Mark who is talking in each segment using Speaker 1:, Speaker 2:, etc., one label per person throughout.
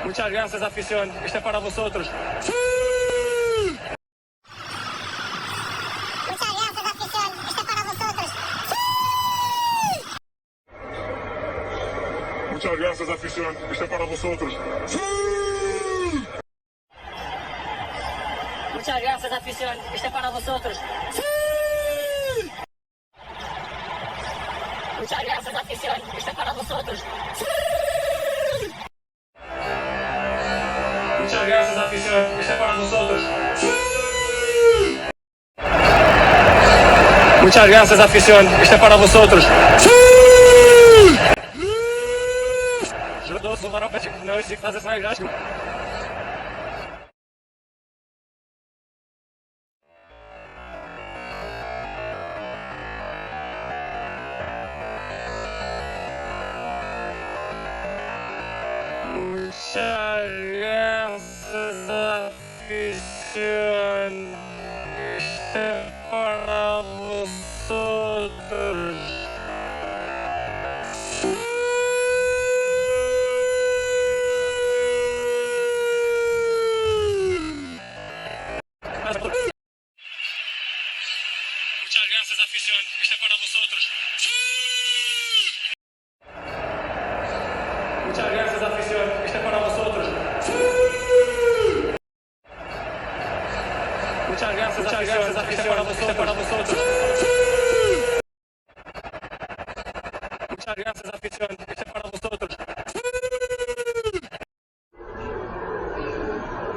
Speaker 1: Muchas gracias, afición. Este es para vosotros.
Speaker 2: Muchas gracias, afición. Este es para vosotros.
Speaker 3: Muchas gracias, afición. Este es para vosotros.
Speaker 1: Muchas gracias, afición. Este es para vosotros. Muchas gracias, afición. Este es para vosotros. Muchas gracias, afición. Este es para vosotros. Muchas gracias, afición. Este es para vosotros. Yo dos sumaram para nós e fazer essa graça. Muchas gracias, afición. Este es para vosotros. Muchas gracias, afición. Este es para vosotros. Muchas gracias, afición. Este es para vosotros. Muchas gracias, afición. Este es para vosotros. Muchas gracias, afición. Este es para vosotros.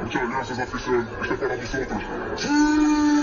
Speaker 3: Muchas gracias, afición. Este es para vosotros.